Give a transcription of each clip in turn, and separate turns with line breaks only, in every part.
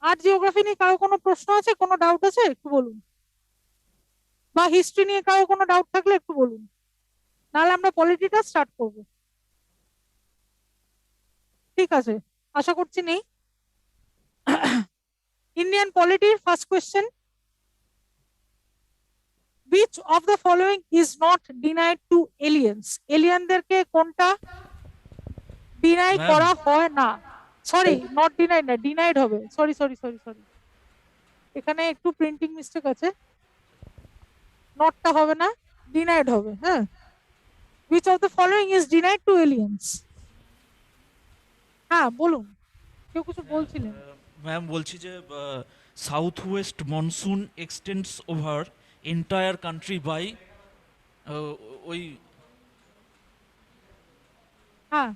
আর geography নিয়ে কারো কোনো প্রশ্ন আছে, কোনো ডাউট আছে একটু বলুন, বা হিস্ট্রি নিয়ে কারো কোনো ডাউট থাকলে একটু বলুন, নাহলে আমরা পলিটিটা স্টার্ট করব। ঠিক আছে, আশা করছি নেই। ইন্ডিয়ান পলিটির first question, which of the following is not denied to aliens? এলিয়েনদেরকে কোনটা ডিনাই
ম্যাম
করা হয় না? সরি, নট ডিনাইড না, ডিনাইড হবে। সরি সরি সরি সরি, এখানে একটু প্রিন্টিং মিস্টেক আছে, নটটা হবে না, ডিনাইড হবে। হ্যাঁ, which of the following is denied to aliens? হ্যাঁ বলুন, কেউ কিছু বলছিলেন।
ম্যাম বলছি যে south west monsoon extends over entire country by ওই
হ্যাঁ,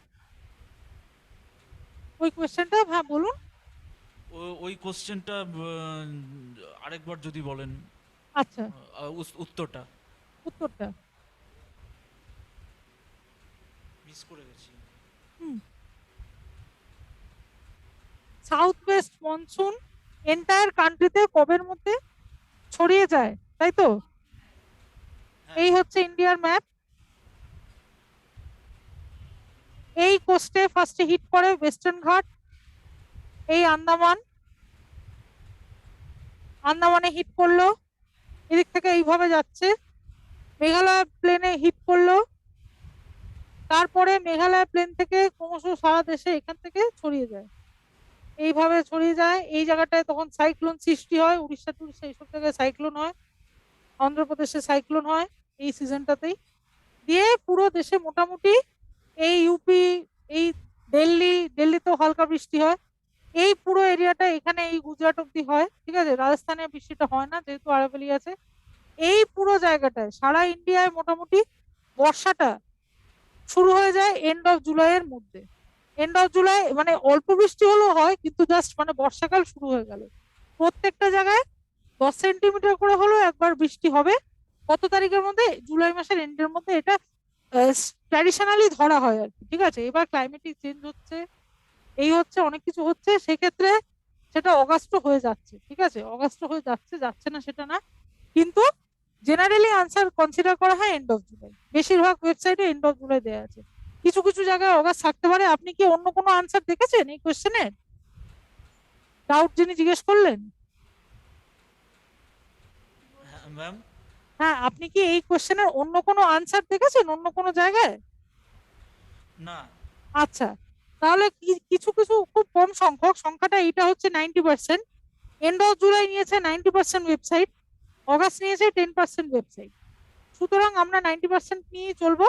ওই কোয়েশ্চেনটা হ্যাঁ বলুন।
ওই কোশ্চেনটা আরেকবার যদি বলেন
আচ্ছা,
উত্তরটা
উত্তরটা,
মিস করে গেছি।
হুম, সাউথ ওয়েস্ট মনসুন এন্টায়ার কান্ট্রিতে কবের মধ্যে ছড়িয়ে যায়, তাই তো?
হ্যাঁ
এই হচ্ছে ইন্ডিয়ার ম্যাপ। এই কোস্টে ফার্স্টে হিট করে ওয়েস্টার্ন ঘাট, এই আন্দামান, আন্দামানে হিট করলো, এদিক থেকে এইভাবে যাচ্ছে, মেঘালয় প্লেনে হিট করলো, তারপরে মেঘালয় প্লেন থেকে ক্রমশ সারা দেশে এখান থেকে ছড়িয়ে যায়, এইভাবে ছড়িয়ে যায়। এই জায়গাটায় তখন সাইক্লোন সৃষ্টি হয়, উড়িষ্যা টুড়িষ্যা এইসব জায়গায় সাইক্লোন হয়, অন্ধ্রপ্রদেশে সাইক্লোন হয় এই সিজনটাতেই। দিয়ে পুরো দেশে মোটামুটি এই ইউপি, এই দিল্লি, দিল্লিতেও হালকা বৃষ্টি হয়, এই পুরো এরিয়াটা এখানে এই গুজরাট অব্দি হয়। ঠিক আছে, রাজস্থানে বৃষ্টিটা হয় না যেহেতু আরাবলি আছে। এই পুরো জায়গাটায় সারা ইন্ডিয়ায় মোটামুটি বর্ষাটা শুরু হয়ে যায় এন্ড অফ জুলাইয়ের মধ্যে। এন্ড অফ জুলাই মানে অল্প বৃষ্টি হলেও হয়, কিন্তু জাস্ট মানে বর্ষাকাল শুরু হয়ে গেল। প্রত্যেকটা জায়গায় 10 সেন্টিমিটার করে হলেও একবার বৃষ্টি হবে। কত তারিখের মধ্যে? জুলাই মাসের এন্ডের মধ্যে। এটা ট্র্যাডিশনালি ধরা হয় আর কি। ঠিক আছে, এবার ক্লাইমেটিক চেঞ্জ হচ্ছে, এই হচ্ছে, অনেক কিছু হচ্ছে, সেক্ষেত্রে সেটা অগাস্ট হয়ে যাচ্ছে। ঠিক আছে, অগাস্ট হয়ে যাচ্ছে, যাচ্ছে না সেটা না, কিন্তু জেনারেলি আনসার কনসিডার করা হয় এন্ড অফ জুলাই। বেশিরভাগ ওয়েবসাইটে এন্ড অফ জুলাই দেওয়া আছে, কিছু কিছু জায়গায় অগাস্ট থাকতে পারে। আপনি কি অন্য কোনো আনসার দেখেছেন এই কোশ্চেনের? ডাউট যিনি জিজ্ঞেস করলেন,
হ্যাঁ ম্যাম।
হ্যাঁ, আপনি কি এই কোশ্চেনের অন্য কোনো আনসার দেখেছেন অন্য কোনো জায়গায়?
না
আচ্ছা, তাহলে কিছু কিছু খুব কম সংখ্যক, সংখ্যাটা এইটা হচ্ছে 90%। এন্ড অফ জুলাই নিয়েছে 90% ওয়েবসাইট, অগাস্ট নিয়েছে 10% ওয়েবসাইট। সুতরাং আমরা 90% নিয়ে চলবো,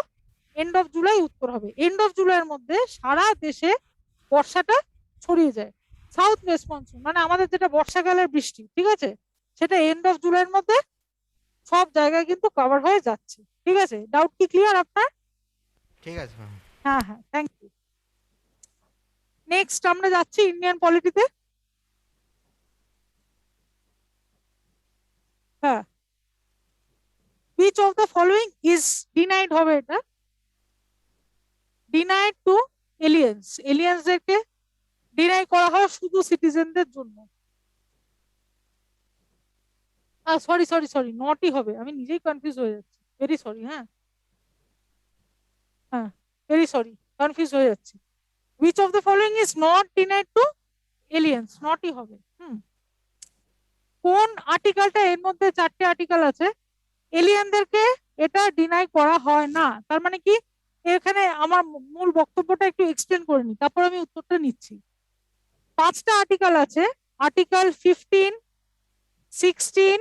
এন্ড অফ জুলাই উত্তর হবে। এন্ড অফ জুলাইয়ের মধ্যে সারা দেশে বর্ষাটা ছড়িয়ে যায়। সাউথ ওয়েস্ট মনসুন মানে আমাদের যেটা বর্ষাকালের বৃষ্টি, ঠিক আছে, সেটা এন্ড অফ জুলাইয়ের মধ্যে সব জায়গায় কিন্তু কভার হয়ে যাচ্ছে। ঠিক আছে, ডাউট কি ক্লিয়ার আপনার?
ঠিক আছে ম্যাম।
হ্যাঁ হ্যাঁ, থ্যাংক ইউ। নেক্সট আমরা যাচ্ছি ইন্ডিয়ান পলিটিতে। হ্যাঁ, which of the following is denied হবে এটা, denied to aliens? এলিয়েন্সদেরকে ডিনাই করা হয় শুধু সিটিজেনদের জন্য। সরি সরি সরি, নটই হবে, আমি নিজেই কনফিউজ হয়ে যাচ্ছি, ভেরি সরি। হ্যাঁ হ্যাঁ, ভেরি সরি, কনফিউজ হয়ে যাচ্ছি। which of the following is not denied to aliens? নটই হবে। হুম, কোন আর্টিকেলটা, এর মধ্যে 4টে আর্টিকেল আছে, এলিয়েনদেরকে এটা ডিনাই করা হয় না? তার মানে কি, এখানে আমার মূল বক্তব্যটা একটু এক্সপ্লেন করে নি, তারপর আমি উত্তরটা নিচ্ছি। 5টা আর্টিকেল আছে, আর্টিকেল 15, 16,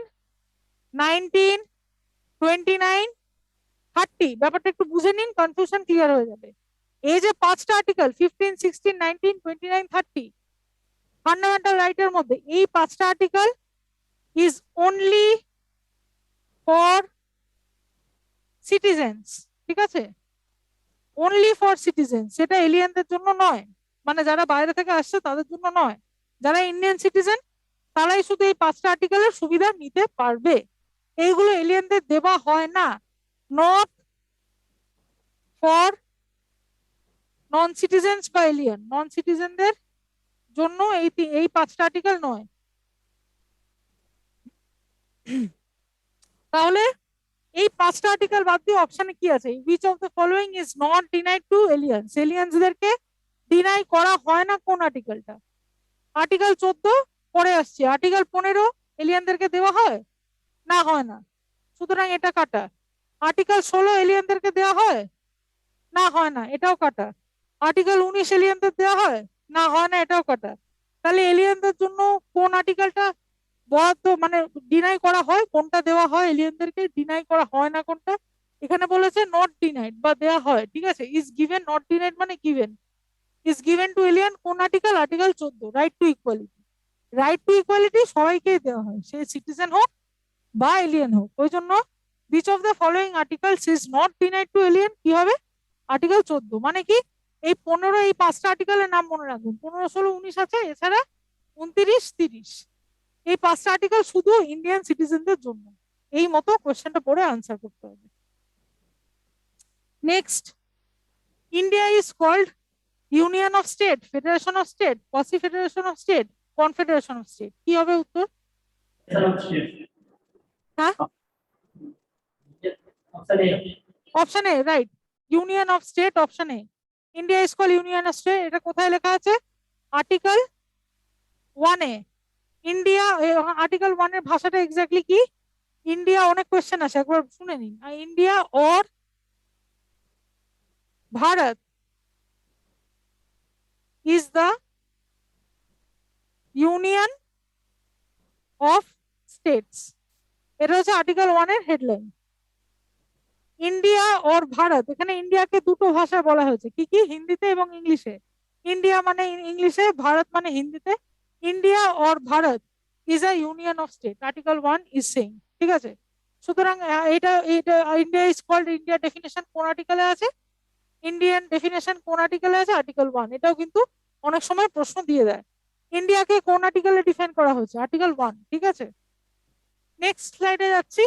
19, 29, 30। ব্যাপারটা একটু বুঝে নিন, কনফিউশন ক্লিয়ার হয়ে যাবে। এই যে 5টা আর্টিকেল 15, 16, 19, 29, 30 ফান্ডামেন্টাল রাইটের মধ্যে, এই 5টা article is only for citizens. ঠিক আছে, অনলি ফর সিটিজেন, সেটা এলিয়েনদের জন্য নয়, মানে যারা বাইরে থেকে আসছে তাদের জন্য নয়। যারা ইন্ডিয়ান সিটিজেন তারাই শুধু এই 5টা আর্টিকেলের সুবিধা নিতে পারবে, এইগুলো এলিয়েনদের দেওয়া হয় না। নট ফর নন সিটিজেন্স বা এলিয়েন, নন সিটিজেনদের জন্য এই 5টা আর্টিকেল নয়। তাহলে এই 5টা আর্টিকেল বাদ দিয়ে অপশনে কি আছে? Which of the following is not denied to aliens? এলিয়েন্সদেরকে ডিনাই করা হয় না কোন আর্টিকেলটা? আর্টিকেল 14 পরে আসছে। আর্টিকেল 15 এলিয়েনদেরকে দেওয়া হয় না, হয় না, সুতরাং এটা কাটা। আর্টিকেল 16 এলিয়েনদেরকে দেওয়া হয় না, হয় না, এটাও কাটা। আর্টিকেল 19 এলিয়েনদের দেওয়া হয় না, হয় না, এটাও কাটা। তাহলে এলিয়েনদের জন্য কোন আর্টিকেলটা বরাদ্দ মানে ডিনাই করা হয়, কোনটা দেওয়া হয় এলিয়েনদেরকে, ডিনাই করা হয় না কোনটা? এখানে বলেছে নট ডিনাইড বা দেওয়া হয়, ঠিক আছে। ইজ গিভেন, নট ডিনাইড মানে given. Is given to alien কোন article? Article 14, right to equality. Right to equality সবাইকেই দেওয়া হয়, সে সিটিজেন হোক বা এলিয়েন হোক। ওই জন্য which of the following articles is not denied to alien কি হবে? আর্টিকেল 14। মানে কি? এই 15, এই 5টা আর্টিকেলের নাম মনে রাখবেন। 15, 16, 19 আছে, এছাড়া 29, 30। এই 5টা আর্টিকেল শুধু ইন্ডিয়ান সিটিজেনদের জন্য। এই মতো কোশ্চেনটা পড়ে আনসার করতে হবে। Next, India is called union of state, federation of state, quasi federation of state, confederation of state, কি হবে উত্তর? হ্যাঁ, option A, right, union of state, option A. India is called union of state, এটা কোথায় লেখা আছে? Article 1 এ। India, article 1 এর ভাষাটা এক্স্যাক্টলি কি? ইন্ডিয়া, অনেক কোয়েশ্চেন আসে, একবার শুনে নিন। ইন্ডিয়া और Bharat is the union of states, এটা হচ্ছে আর্টিকেল 1 এর হেডলাইন। ইন্ডিয়া और ভারত, এখানে ইন্ডিয়াকে দুটো ভাষায় বলা হয়েছে, কি কি? হিন্দিতে এবং ইংলিশে। ইন্ডিয়া মানে ইংলিশে, ভারত মানে হিন্দিতে। ইন্ডিয়া और Bharat is a union of state, article 1 is saying, ঠিক আছে। সুতরাং এটা এটা India is called, India definition কোন আর্টিকেলে আছে? ইন্ডিয়ান ডেফিনেশন কোন আর্টিকেলে আছে? আর্টিকেল 1। এটাও কিন্তু অনেক সময় প্রশ্ন দিয়ে দেয়। ইন্ডিয়াকে কোন আর্টিকেলে ডিফাইন করা হয়েছে? আর্টিকেল 1, ঠিক আছে। নেক্সট স্লাইডে যাচ্ছি।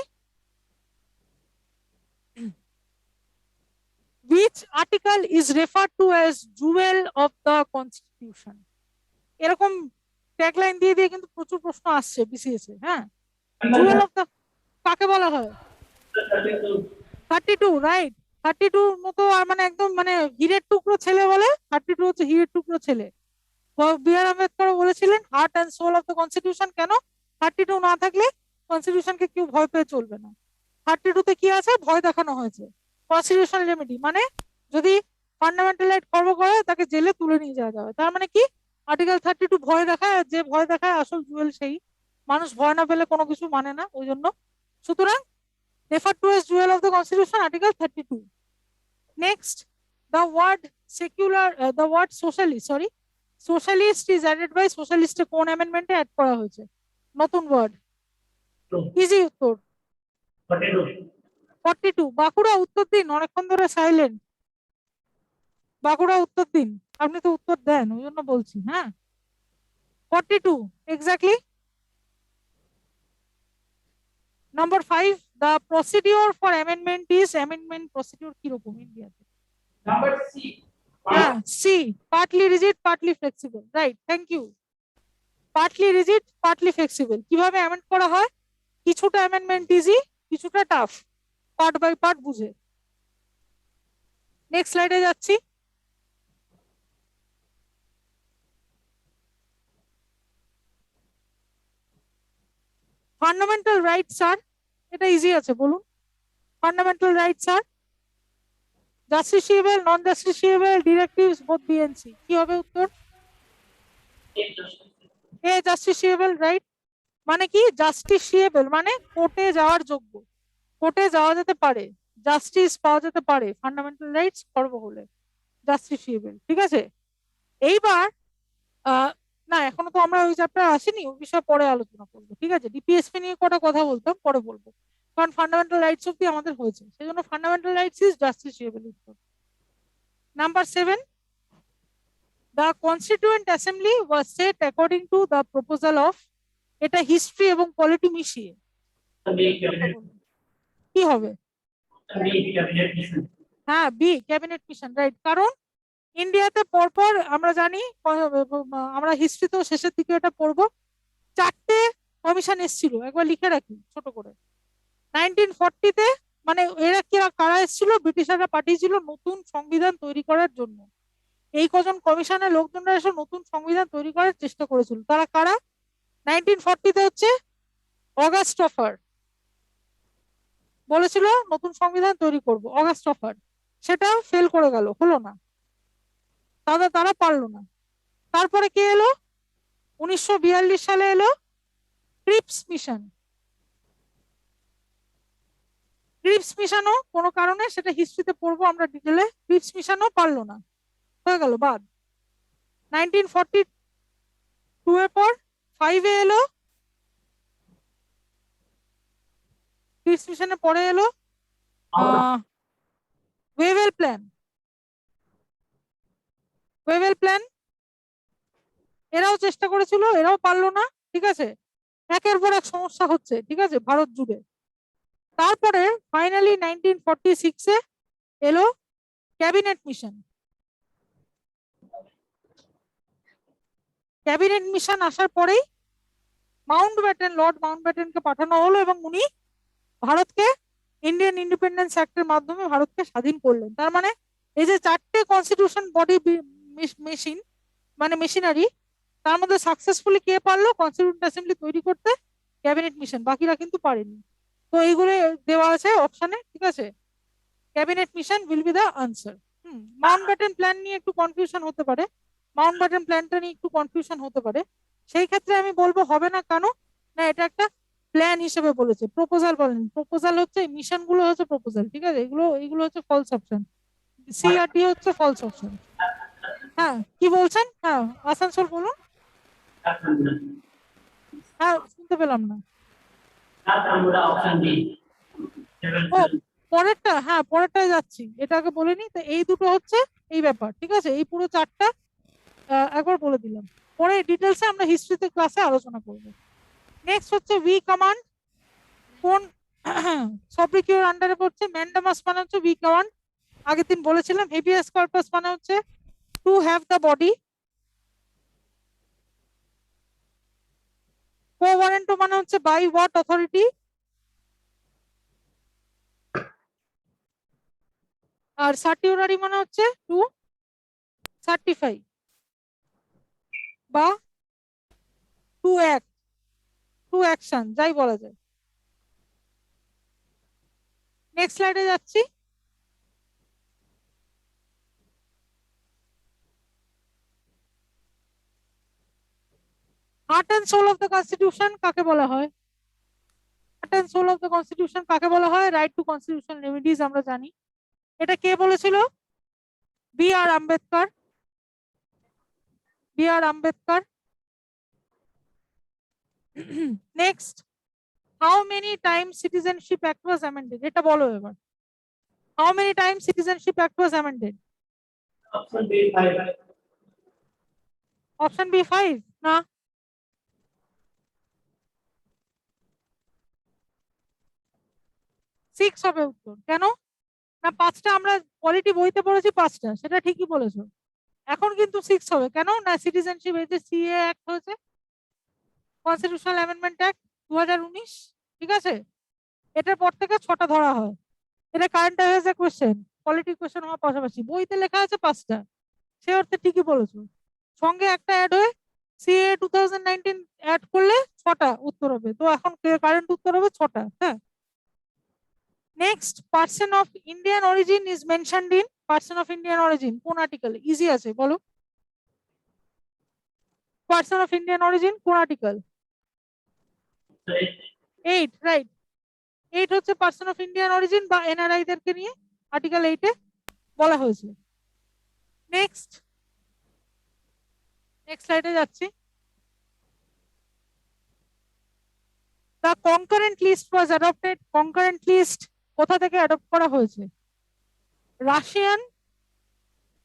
which article is referred to as jewel of the constitution? এরকম ট্যাগলাইন দিয়ে দিয়ে কিন্তু প্রচুর প্রশ্ন আসছে বিসিএস এ। হ্যাঁ, জুয়েল অফ দ্য কাকে বলা হয়? 32, রাইট। 32 মতো, আর মানে একদম মানে হীরের টুকরো ছেলে বলে, 32 হচ্ছে হীরের টুকরো ছেলে। বি আর আম্বেদকর বলেছিলেন heart and soul of the constitution. কেন? 32 না থাকলে কনস্টিটিউশনকে কেউ ভয় পেয়ে চলবে না। 32 তে কি আছে? ভয় দেখানো হয়েছে। কনস্টিটিউশনাল রেমেডি মানে যদি ফান্ডামেন্টাল রাইট খর্ব করে তাকে জেলে তুলে নিয়ে যাওয়া যাবে। তার মানে কি? আর্টিকেল 32 ভয় দেখায়, আর যে ভয় দেখায় আসল জুয়েল সেই। মানুষ ভয় না পেলে কোনো কিছু মানে না, ওই জন্য। সুতরাং referred to as jewel of the constitution, article 32. Next, the word secular, the word socialist, sorry, socialist is added by socialist এ কোন amendment এ add করা হয়েছে? নতুন ওয়ার্ড, ইজি উত্তর 42। বাঁকুড়া, উত্তর দিন, অনেকক্ষণ ধরে সাইলেন্ট। বাঁকুড়া, উত্তর দিন, আপনি তো উত্তর দেন, ওই জন্য বলছি। হ্যাঁ, 42 exactly. Number 5, the procedure for amendment is, amendment procedure কিরকম ইন্ডিয়াতে? হ্যাঁ, C, partly rigid partly flexible, right, thank you. Partly rigid partly flexible, কিভাবে অ্যামেন্ড করা হয়? কিছুটা অ্যামেন্ডমেন্ট ইজি, কিছুটা টাফ, পার্ট বাই পার্ট বুঝে। নেক্সট স্লাইডে যাচ্ছি। ফান্ডামেন্টাল রাইটস আর, এটা ইজি আছে, বলুন। Fundamental rights are justiciable, non justiciable, directives, both B and C, কি হবে উত্তর? A, justiciable, right. মানে কি? জাস্টিসিয়েবল মানে কোর্টে যাওয়ার যোগ্য, কোর্টে যাওয়া যেতে পারে, জাস্টিস পাওয়া যেতে পারে, ফান্ডামেন্টাল রাইটস খর্ব হলে জাস্টিসিয়েবল, ঠিক আছে। এইবার না, এখনো তো আমরা ওই চ্যাপ্টার আসিনি, ওই বিষয়ে পরে আলোচনা করবো, ঠিক আছে। ডিপিএসপি নিয়ে কটা কথা বলতাম, পরে বলবো, কারণ ফান্ডামেন্টাল রাইটস অব্দি আমাদের হয়েছে, সেই জন্য ফান্ডামেন্টাল রাইটস ইজ জাস্টিসিয়েবল উত্তর। Number 7, the constituent assembly was set according to the proposal of, এটা হিস্ট্রি এবং পলিটি মিশিয়ে কি হবে? হ্যাঁ, বি, ক্যাবিনেট মিশন, রাইট। কারণ ইন্ডিয়াতে পরপর আমরা জানি, আমরা হিস্ট্রিতেও শেষের দিকে এটা পড়বো, 4টে কমিশন এসেছিল, একবার লিখে রাখি ছোট করে। 1940-তে, মানে এরা কারা এসেছিল, ব্রিটিশাররা পাঠিয়েছিল নতুন সংবিধান তৈরি করার জন্য। এই কজন কমিশনের লোকজনরা এসে নতুন সংবিধান তৈরি করার চেষ্টা করেছিল। তারা কারা? 1940-তে হচ্ছে অগাস্ট অফার বলেছিল নতুন সংবিধান তৈরি করব, অগাস্ট অফার, সেটা ফেল করে গেল, হলো না, তারা পারলো না। তারপরে কে এলো? 1942 সালে এলো ক্রিপস মিশন। ক্রিপস মিশনও কোনো কারণে, সেটা হিস্ট্রিতে পড়বো আমরা ডিটেলে, ক্রিপস মিশনও পারলো না, হয়ে গেল বাদ। 1942 এর পর 5-এ এলো, ক্রিপস মিশনের পরে এলো ওয়েভেল প্ল্যান। ওয়েভেল প্ল্যান এরাও চেষ্টা করেছিল, এরাও পারলো না, ঠিক আছে। একের পর এক সমস্যা হচ্ছে, ঠিক আছে, ভারত জুড়ে। তারপরে ফাইনালি 1946-এ এলো ক্যাবিনেট মিশন। ক্যাবিনেট মিশন আসার পরেই লর্ড মাউন্টব্যাটেনকে পাঠানো হলো, এবং উনি ভারতকে ইন্ডিয়ান ইন্ডিপেন্ডেন্স অ্যাক্টের মাধ্যমে ভারতকে স্বাধীন করলেন। তার মানে এই যে 4টে কনস্টিটিউশন বডি মেশিন, মানে মেশিনারি, তার মধ্যে সাকসেসফুলি কে পারলো কনস্টিটিউশন অ্যাসেম্বলি তৈরি করতে? ক্যাবিনেট মিশন, বাকিরা কিন্তু পারেনি। তো এইগুলো দেওয়া আছে অপশনে, ঠিক আছে। Cabinet mission will be the answer. Mountbatten plan নিয়ে একটু কনফিউশন হতে পারে, মাউন্টব্যাটেন প্ল্যানটা নিয়ে একটু কনফিউশন হতে পারে। সেই ক্ষেত্রে আমি বলবো হবে না, কেন না, এটা একটা প্ল্যান হিসেবে বলেছে, প্রপোজাল বলেন। প্রপোজাল হচ্ছে, মিশন গুলো হচ্ছে প্রপোজাল, ঠিক আছে, এগুলো এগুলো হচ্ছে ফলস অপশন, সিআরটি হচ্ছে ফলস অপশন। হ্যাঁ, কি বলছেন? হ্যাঁ, আসানসোল বলুন। হ্যাঁ, শুনতে পেলাম না। ও, পরেরটা, হ্যাঁ পরেরটায় যাচ্ছি, এটা আগে বলে নি। তো এই দুটো হচ্ছে এই ব্যাপার, ঠিক আছে, এই পুরো 4টা একবার বলে দিলাম। পরে ডিটেলসে আমরা হিস্ট্রিতে ক্লাসে আলোচনা করব। নেক্সট হচ্ছে উই কমান্ড। কোন সবরিকিউর আন্ডারে পড়ছে? ম্যান্ডামাস মানে হচ্ছে উই কমান্ড, আগের দিন বলেছিলাম। হেভিয়াস কর্পাস মানে হচ্ছে to have the body. Quo warranto মানে হচ্ছে বাই হোয়াট অথরিটি। আর সার্টিউনারি মানে হচ্ছে টু সার্টিফাই বা টু অ্যাক্ট, টু অ্যাকশন, যাই বলা যায়। নেক্সট স্লাইডে যাচ্ছি। Heart and soul of the constitution কাকে বলা হয়? Heart and soul of the constitution কাকে বলা হয়? রাইট টু কনস্টিটিউশনাল রেমিডিজ, আমরা জানি। এটা কে বলেছিল? B R Ambedkar. B R Ambedkar. Next, how many times citizenship act was amended? এটা বলো এবার, how many times citizenship act was amended? Option B 5? না, 6 হবে উত্তর। কেন না, 5টা আমরা পলিটি বইতে পড়েছি, 5টা, সেটা ঠিকই বলেছো। এখন কিন্তু 6 হবে, কেন না, সিটিজেনশিপ, এই যে সিএ অ্যাক্ট হয়েছে, কনস্টিটিউশনাল অ্যামেন্ডমেন্ট অ্যাক্ট 2019, ঠিক আছে, এটার পর থেকে 6টা ধরা হয়। এটা current affairs question, polity question হওয়ার পাশাপাশি বইতে লেখা আছে 5টা, সে অর্থে ঠিকই বলেছো। সঙ্গে একটা অ্যাড হয়ে সিএ 2019 অ্যাড করলে 6টা উত্তর হবে। তো এখন কারেন্ট উত্তর হবে 6টা। হ্যাঁ, next, person of Indian origin is mentioned in, person of Indian origin কোন আর্টিকেল? ইজি আছে, বলো। পার্সন অফ ইন্ডিয়ান অরিজিন কোন আর্টিকেল? 8, রাইট। 8 হচ্ছে পার্সন অফ ইন্ডিয়ান অরিজিন বা এনআরআই দেরকে নিয়ে আর্টিকেল 8-এ বলা হয়েছে। নেক্সট, নেক্সট স্লাইডে যাচ্ছি। The concurrent list was adopted. Concurrent list কোথা থেকে অ্যাডপ্ট করা হয়েছে? রাশিয়ান,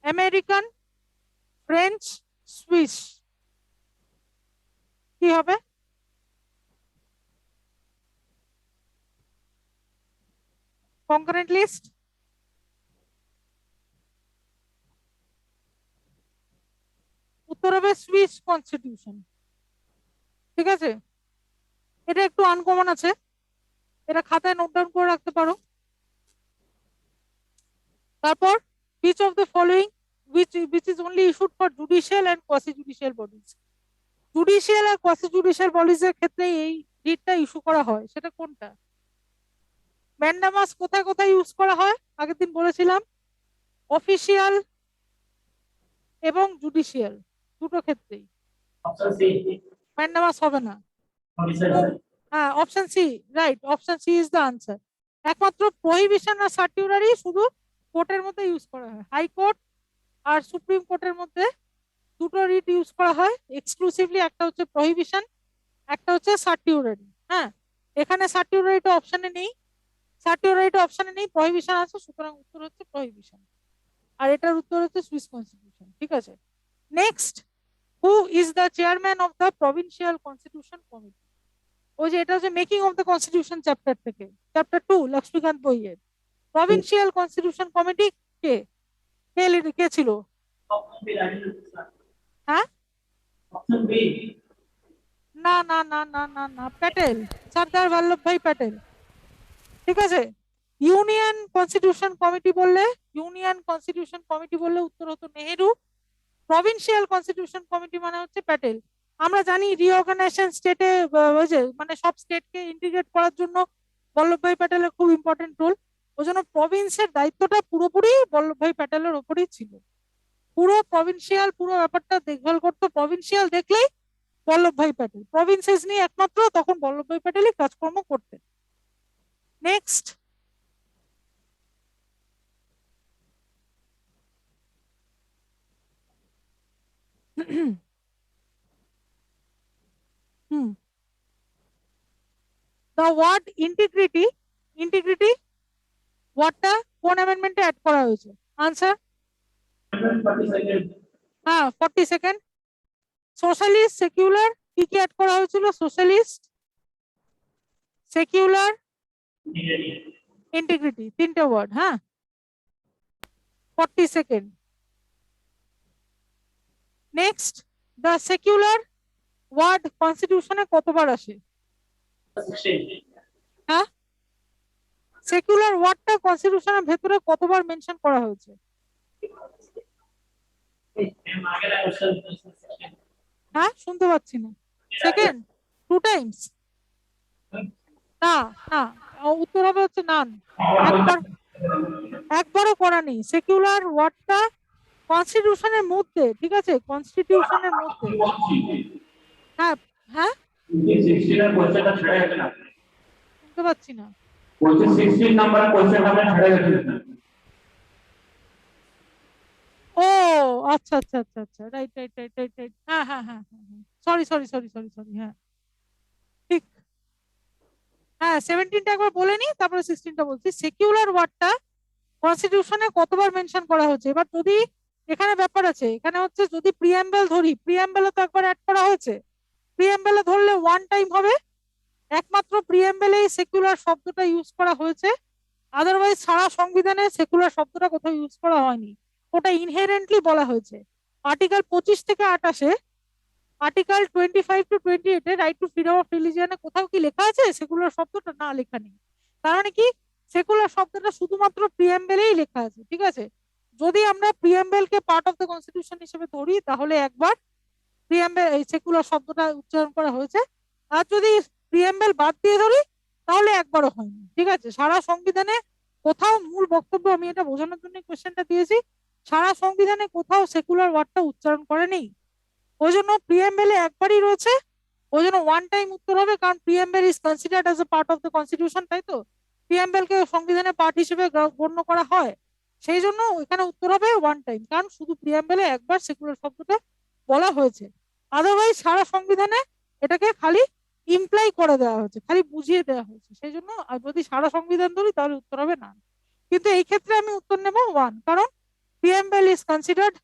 আমেরিকান, ফ্রেঞ্চ, সুইস, কি হবে? কনকারেন্ট লিস্ট উত্তর হবে সুইস কনস্টিটিউশন। ঠিক আছে, এটা একটু আনকমন আছে, এটা খাতায় নোট ডাউন করে রাখতে পারো। তারপর which of the following which is only issued for judicial and quasi judicial bodies? Judicial আর কোয়াসি জুডিশিয়াল বডিজ এর ক্ষেত্রে এই রিটটা ইস্যু করা হয়, সেটা কোনটা? ম্যান্ডামাস কোথায় কোথায় ইউজ করা হয় আগের দিন বলেছিলাম, অফিসিয়াল এবং জুডিশিয়াল দুটো ক্ষেত্রেই ম্যান্ডামাস হবে না। হ্যাঁ, option C right, option C is the answer. একমাত্র প্রহিবিশন আর সার্টিউরারি শুধু কোর্টের মধ্যে ইউজ করা হয়, হাইকোর্ট আর সুপ্রিম কোর্টের মধ্যে দুটো রিট ইউজ করা হয় এক্সক্লুসিভলি, একটা হচ্ছে প্রহিবিশন, একটা হচ্ছে সার্টিউরারি। হ্যাঁ, এখানে সার্টিউরারিটা অপশনে নেই, সার্টিউরারিটা অপশনে নেই, প্রহিবিশন আছে, সুতরাং উত্তর হচ্ছে প্রহিবিশন, আর এটার উত্তর হচ্ছে সুইস কনস্টিটিউশন। ঠিক আছে, next, who is the chairman of the provincial constitution committee? ওই যে এটা হচ্ছে making of the constitution chapter থেকে, চ্যাপ্টার 2 লক্ষ্মীকান্ত বইয়ের। প্রভিন্সিয়াল কনস্টিটিউশন কমিটি কে কে ছিল? হ্যাঁ, না না না না না না, প্যাটেল, সর্দার বল্লভভাই প্যাটেল। ঠিক আছে, ইউনিয়ন কনস্টিটিউশন কমিটি বললে, ইউনিয়ন কনস্টিটিউশন কমিটি বললে উত্তর হতো নেহেরু, প্রভিন্সিয়াল কনস্টিটিউশন কমিটি মানে হচ্ছে প্যাটেল। আমরা জানি রিঅর্গানাইজেশন স্টেটে মানে সব স্টেটকে ইন্টিগ্রেট করার জন্য বল্লভভাই প্যাটেলের খুব ইম্পর্টেন্ট রোল, ওই জন্য প্রভিন্সের দায়িত্বটা পুরোপুরি বল্লভভাই প্যাটেলের ওপরই ছিল। পুরো প্রভিন্সিয়াল পুরো ব্যাপারটা দেখভাল করতো, প্রভিন্সিয়াল দেখলেই বল্লভভাই প্যাটেল, প্রভিন্সেস নিয়ে একমাত্র তখন বল্লভভাই প্যাটেলই কাজকর্ম করতেন। Next, the word integrity, integrity ওয়ার্ডটা কোন অ্যামেন্ডমেন্টে অ্যাড করা হয়েছে? আনসার, হ্যাঁ 42nd। সোশ্যালিস্ট, সেকুলার, কি কি অ্যাড করা হয়েছিল? সোশ্যালিস্ট, সেকুলার, ইন্টিগ্রিটি, তিনটে ওয়ার্ড। হ্যাঁ, 42nd। Next, the secular word কনস্টিটিউশনে কতবার আসে? হ্যাঁ, সেকুলার ওয়ার্ডটা কনস্টিটিউশনের ভেতরে কতবার মেনশন করা হয়েছে? হ্যাঁ, শুনতে পাচ্ছি না। Second, 2 Times? না না, উত্তর হবে হচ্ছে নান, একবারও করা নেই। সেকুলার ওয়ার্ডটা কনস্টিটিউশনের মধ্যে, ঠিক আছে, কনস্টিটিউশনের মধ্যে। হ্যাঁ হ্যাঁ, শুনতে পাচ্ছি না। ও আচ্ছা আচ্ছা আচ্ছা আচ্ছা, right right right right right, হ্যাঁ হ্যাঁ হ্যাঁ হ্যাঁ, sorry sorry sorry sorry sorry, হ্যাঁ ঠিক। হ্যাঁ, 17টা একবার বলে নি, তারপরে 16টা বলছি। সেকুলার ওয়ার্ডটা কনস্টিটিউশনে কতবার মেনশন করা হয়েছে? এবার যদি এখানে ব্যাপার আছে, এখানে হচ্ছে যদি প্রিঅ্যাম্বল ধরি, প্রিঅ্যাম্বলে তো একবার অ্যাড করা হয়েছে, প্রিঅ্যাম্বলে ধরলে 1 টাইম হবে, একমাত্র প্রিঅ্যাম্বলেই সেকুলার শব্দটা ইউজ করা হয়েছে, আদারওয়াইজ সারা সংবিধানে সেকুলার শব্দটা কোথাও ইউজ করা হয়নি, ওটা ইনহেরেন্টলি বলা হয়েছে। আর্টিকেল 25 থেকে 28-এ, আর্টিকেল 25 to 28-এ রাইট টু ফ্রিডম অফ রিলিজিয়নে কোথাও কি লেখা আছে সেকুলার শব্দটা? না, লেখা নেই। তার মানে কি, সেকুলার শব্দটা শুধুমাত্র প্রিঅ্যাম্বলেই লেখা আছে। ঠিক আছে, যদি আমরা প্রিঅ্যাম্বলকে পার্ট অফ দ্য কনস্টিটিউশন হিসেবে ধরি, তাহলে একবার প্রিঅ্যাম্বল এই সেকুলার শব্দটা উচ্চারণ করা হয়েছে, আর যদি প্রিঅ্যাম্বল বাদ দিয়ে ধরি তাহলে একবারও হয়নি। ঠিক আছে, সারা সংবিধানে কোথাও, মূল বক্তব্য আমি এটা বোঝানোর জন্য কোশ্চেনটা দিয়েছি, সারা সংবিধানে কোথাও সেকুলার ওয়ার্ডটা উচ্চারণ করে নেই, ওই জন্য প্রিঅ্যাম্বলে একবারই রয়েছে, ওই জন্য 1 টাইম উত্তর হবে, কারণ preamble is considered as a part of the constitution, তাই তো, প্রিঅ্যাম্বলকে সংবিধানের পার্ট হিসেবে গণ্য করা হয়, সেই জন্য এখানে উত্তর হবে 1 টাইম, কারণ শুধু প্রিঅ্যাম্বলে একবার সেকুলার শব্দটা বলা হয়েছে, আদারওয়াইজ সারা সংবিধানে এটাকে খালি ইমপ্লাই করে দেওয়া হয়েছে, খালি বুঝিয়ে দেওয়া হয়েছে, সেই জন্য যদি সারা সংবিধান ধরি তাহলে উত্তর হবে না। কিন্তু এই ক্ষেত্রে আমি উত্তর নেব 1, কারণ preamble is considered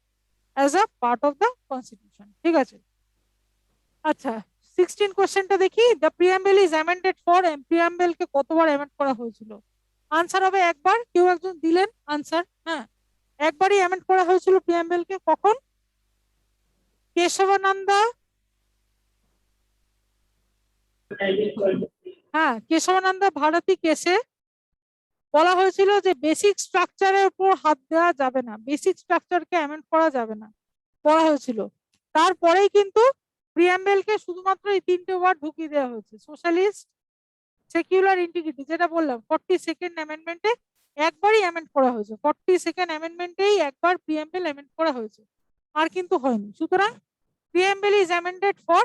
as a part of the constitution. ঠিক আছে, আচ্ছা 16 কোশ্চেনটা দেখি, the preamble is amended for, preamble কে কতবার অ্যামেন্ড করা হয়েছিল? আনসার হবে একবার, কেউ একজন দিলেন আনসার, হ্যাঁ একবারই অ্যামেন্ড করা হয়েছিল প্রিঅ্যাম্বল কে, কখন? কেশবানন্দা, হ্যাঁ কেশবানন্দা ভারতী কেসে বলা হয়েছিল যে বেসিক স্ট্রাকচারের উপর হাত দেওয়া যাবে না, বেসিক স্ট্রাকচারকে অ্যামেন্ড করা যাবে না বলা হয়েছিল। তারপরেই কিন্তু প্রিয়াম্বেলকে শুধুমাত্র এই তিনটে ওয়ার্ড ঢুকিয়ে দেওয়া হয়েছে, সোশ্যালিস্ট, সেকুলার, ইন্টিগ্রিটি, যেটা বললাম 42nd অ্যামেন্ডমেন্টে একবারই অ্যামেন্ড করা হয়েছে, 42nd অ্যামেন্ডমেন্টেই একবার প্রিয়াম্বেল অ্যামেন্ড করা হয়েছে, আর কিন্তু হয়নি। সুতরাং preamble is amended for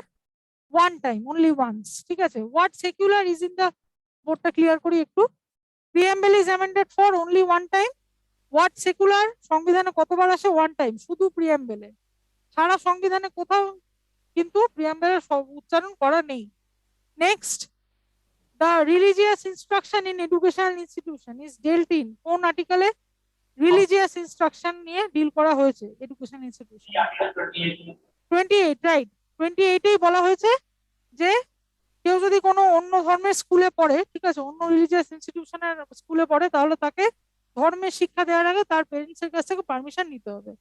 one time, only once. ঠিক আছে, word secular is in the, বোর্ডটা ক্লিয়ার করি একটু। Preamble is amended for only one time. Word secular সংবিধানে কতবার আসে? ওয়ান টাইম, শুধু প্রিয়াম্বেলে, সারা সংবিধানে কোথাও কিন্তু প্রিয়াম্বেলের উচ্চারণ করা নেই। Next, the religious instruction in educational institution is dealt in কোন আর্টিকেলে রিলিজিয়াস ইনস্ট্রাকশন নিয়ে ডিল করা হয়েছে এডুকেশন ইনস্টিটিউশন? 28, রাইট। 28 বলা হয়েছে যে কেউ যদি কোনো অন্য ধর্মের স্কুলে পড়ে, ঠিক আছে, অন্য রিলিজিয়াস ইনস্টিটিউশনের স্কুলে পড়ে, তাহলে তাকে ধর্মের শিক্ষা দেওয়ার আগে তার পেরেন্টস এর কাছ থেকে পারমিশন নিতে হবে।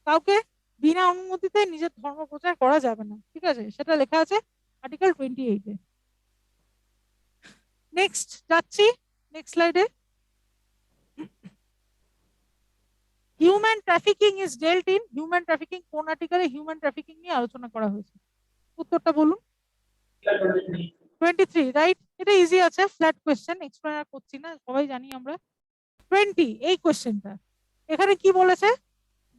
কাউকে বিনা অনুমতিতে নিজের ধর্ম প্রচার করা যাবে না, ঠিক আছে, সেটা লেখা আছে আর্টিকেল 28-এ। নেক্সট যাচ্ছি, নেক্সট স্লাইডে। Human trafficking is ডেল্ট in, human trafficking কোন আর্টিকেলে হিউম্যান ট্রাফিকিং নিয়ে আলোচনা করা হয়েছে? উত্তরটা বলুন। 23, রাইট। এটা ইজি আছে, ফ্ল্যাট কোশ্চেন, এক্সপ্লেন করছি না, সবাই জানি আমরা। 20, এই কোশ্চেনটা এখানে কি বলেছে?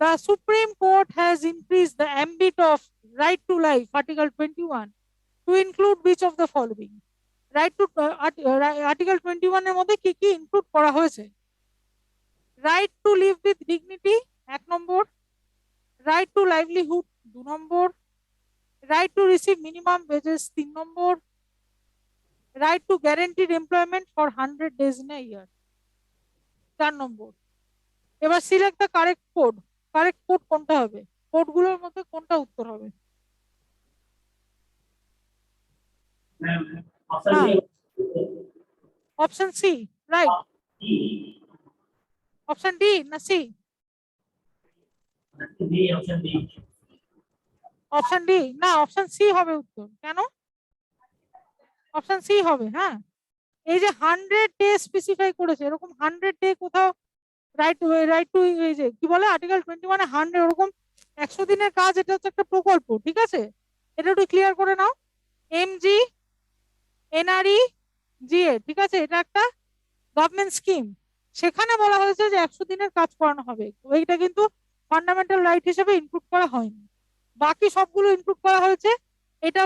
The Supreme Court has increased the ambit of right to life, Article 21, to include which of the following? Right to Article 21 এর মধ্যে কি কি ইনক্লুড করা হয়েছে? Right to live with dignity 1 number, right to livelihood 2 number, right to receive minimum wages 3 number, right to guaranteed employment for 100 days in a year 4 number. এবার select the correct code, correct code কোনটা হবে? কোডগুলোর মধ্যে কোনটা উত্তর হবে? Option C, right. Option D না C? Option D না, অপশন সি হবে উত্তর। কেন? অপশন সি হবে, হ্যাঁ। এই যে 100 ডে স্পেসিফাই করেছে, এরকম 100 ডে কোথাও রাইট, রাইট টু, এই যে কি বলে আর্টিকেল 21 এ 100, ওরকম 100 দিনের কাজ, এটা হচ্ছে একটা প্রকল্প, ঠিক আছে, এটা একটু ক্লিয়ার করে নাও। এমজি, এনআরই, জিএ, ঠিক আছে, এটা একটা গভর্নমেন্ট স্কিম, সেখানে বলা হয়েছে যে 100 দিনের কাজ করানো হবে। এইটা কিন্তু ফান্ডামেন্টাল রাইট হিসেবে ইনক্লুড করা হয়নি, বাকি সবগুলো ইনক্লুড করা হয়েছে। এটা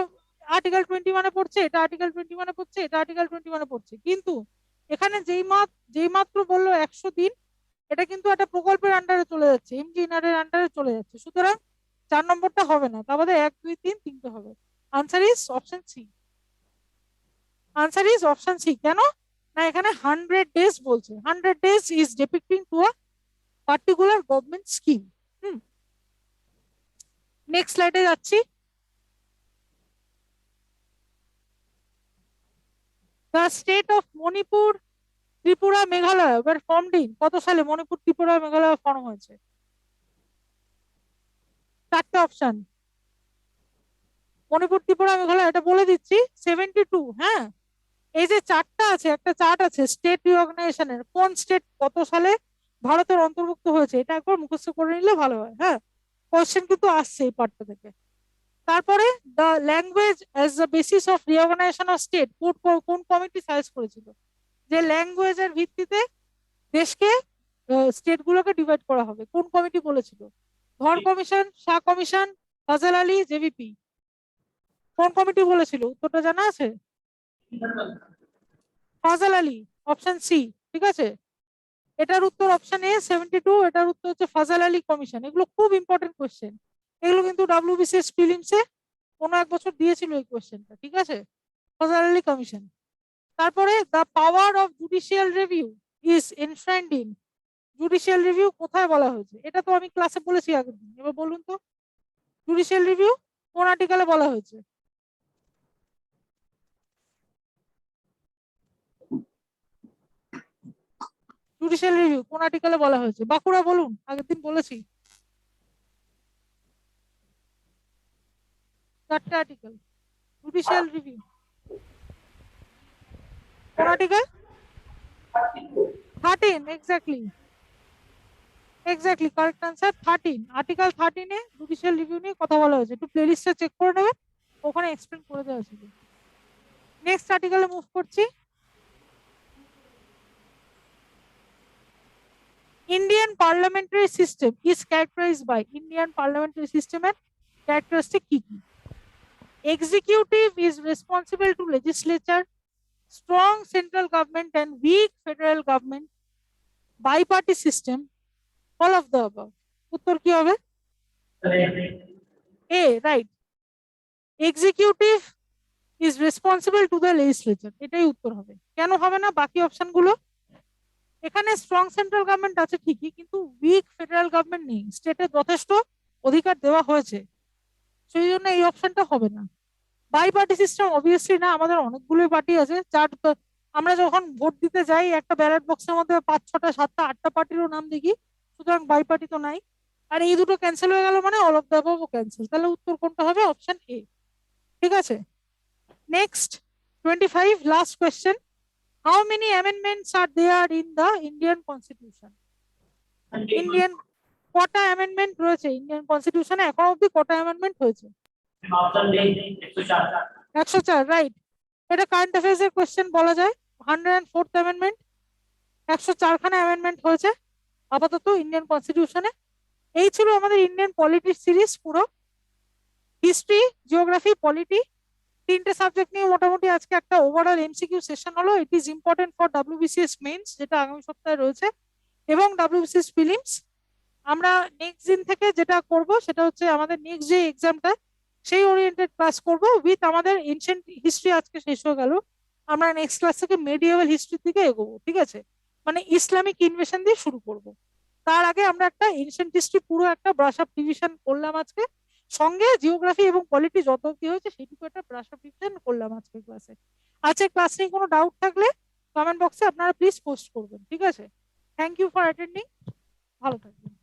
আর্টিকেল 21 পড়ছে, এটা আর্টিকেল 21 পড়ছে, এটা আর্টিকেল 21 পড়ছে, কিন্তু এখানে যেই মাত্র বললো 100 দিন, এটা কিন্তু একটা প্রকল্পের আন্ডারে চলে যাচ্ছে, এমজিএনআর এর আন্ডারে চলে যাচ্ছে। সুতরাং 4 নম্বরটা হবে না, তার বাদে 1, 2, 3 তিনটে হবে। Answer is option C. Answer is option C. কেন না, এখানে 100 ডেজ বলছে, 100 days is depicting to a particular government scheme. Next স্লাইডে যাচ্ছি। The state of Manipur, Tripura, Meghalaya were formed in, কত সালে মণিপুর, ত্রিপুরা, মেঘালয় ফর্ম হয়েছে? 4টে অপশন, মণিপুর, ত্রিপুরা, মেঘালয়, এটা বলে দিচ্ছি 72। হ্যাঁ, এই যে চার্টটা আছে, একটা চার্ট আছে স্টেট রিঅর্গানাইজেশনের, কোন স্টেট কত সালে ভারতের অন্তর্ভুক্ত হয়েছে, এটা একবার মুখস্থ করে নিলে ভালো হয়। হ্যাঁ, কোশ্চেন কিন্তু আসছে এই পার্টটা থেকে। তারপরে the language as the basis of reorganisation of state, কোন কমিটি সাজেস্ট করেছিল যে ল্যাঙ্গুয়েজের ভিত্তিতে দেশকে, স্টেট গুলোকে ডিভাইড করা হবে? কোন কমিটি বলেছিল? ধর commission, Shah commission, Fazal Ali, JVP? কোন কমিটি বলেছিল? উত্তরটা জানা আছে? ফজল আলী, অপশন সি, ঠিক আছে। এটার উত্তর অপশন এ 72, এটার উত্তর হচ্ছে ফজল আলী কমিশন। এগুলো খুব ইম্পর্টেন্ট কোশ্চেন, এগুলো কিন্তু ডাব্লিউবিসিএস প্রিলিমসে কোনো এক বছর দিয়েছিল এই কোশ্চেনটা, ঠিক আছে, ফজল আলী কমিশন। তারপরে the power of judicial review is enshrined in, judicial review কোথায় বলা হয়েছে? এটা তো আমি ক্লাসে বলেছি আগের দিন, এবার বলুন তো জুডিশিয়াল রিভিউ কোন আর্টিকেলে বলা হয়েছে? জুডিশিয়াল রিভিউ কোন আর্টিকেলে বলা হয়েছে? বাঁকুড়া বলুন, আগের দিন বলেছি। 4টে আর্টিকেল জুডিশিয়াল রিভিউ কোন article 13 exactly correct answer 13 article 13 এ জুডিশিয়াল রিভিউ নিয়ে কথা বলা হয়েছে একটু প্লেলিস্টটা চেক করে নেবেন ওখানে এক্সপ্লেন করে দেওয়া ছিল নেক্সট আর্টিকেলে মুভ করছি Indian parliamentary system is characterized by Indian parliamentary system and characteristic কি কি executive is responsible to legislature strong central government and weak federal government biparty system all of the above উত্তর কি হবে a right executive is responsible to the legislature এটাই উত্তর হবে কেন হবে না বাকি অপশন গুলো এখানে স্ট্রং সেন্ট্রাল গভর্নমেন্ট আছে ঠিকই কিন্তু উইক ফেডারেল গভর্নমেন্ট নেই স্টেটে যথেষ্ট অধিকার দেওয়া হয়েছে সেই জন্য এই অপশনটা হবে না বাই পার্টি সিস্টেম অবভিয়াসলি না আমাদের অনেকগুলো পার্টি আছে আমরা যখন ভোট দিতে যাই একটা ব্যালট বক্সের মধ্যে 5, 6, 7, 8টা পার্টিরও নাম দেখি সুতরাং বাই পার্টি তো নাই আর এই দুটো ক্যান্সেল হয়ে গেল মানে all of the above cancel তাহলে উত্তর কোনটা হবে অপশন এ ঠিক আছে next 25 last question How many amendments are there in the Indian Constitution? Indian কটা amendment রয়েছে ইন্ডিয়ান কনস্টিটিউশনে এখন অবধি কটা amendment হয়েছে 104 রাইট এটা কারেন্ট অ্যাফেয়ার্স এর কোশ্চেন বলা যায় 104th amendment 104 খানা amendment হয়েছে আপাতত ইন্ডিয়ান কনস্টিটিউশনে এই ছিল আমাদের ইন্ডিয়ান পলিটি সিরিজ পুরো হিস্ট্রি জিওগ্রাফি পলিটি তিনটে সাবজেক্ট নিয়ে মোটামুটি আজকে একটা ওভারঅল এমসিকিউ সেশন হলো it is important for WBCS means যেটা আগামী সপ্তাহে রয়েছে এবং ডব্লিউবিসিএস প্রিলিমস আমরা নেক্সট দিন থেকে যেটা করব সেটা হচ্ছে আমাদের নেক্সট যে এক্সামটা সেই ওরিয়েন্টেড ক্লাস করব উইথ আমাদের এনশিয়েন্ট হিস্ট্রি আজকে শেষ হয়ে গেল আমরা নেক্সট ক্লাস থেকে মেডিয়েভাল হিস্ট্রির দিকে এগোবো ঠিক আছে মানে ইসলামিক ইনভেশন দিয়ে শুরু করব তার আগে আমরা একটা এনশিয়েন্ট হিস্ট্রি পুরো একটা ব্রাশ আপ রিভিশন করলাম আজকে সঙ্গে জিওগ্রাফি এবং পলিটি যত কি হয়েছে সেটুকু একটা ব্রাশ আপ রিভিশন করলাম আজকে ক্লাসে আজকে ক্লাস নিয়ে কোনো ডাউট থাকলে কমেন্ট বক্সে আপনারা প্লিজ পোস্ট করবেন ঠিক আছে থ্যাংক ইউ ফর অ্যাটেন্ডিং ভালো থাকবেন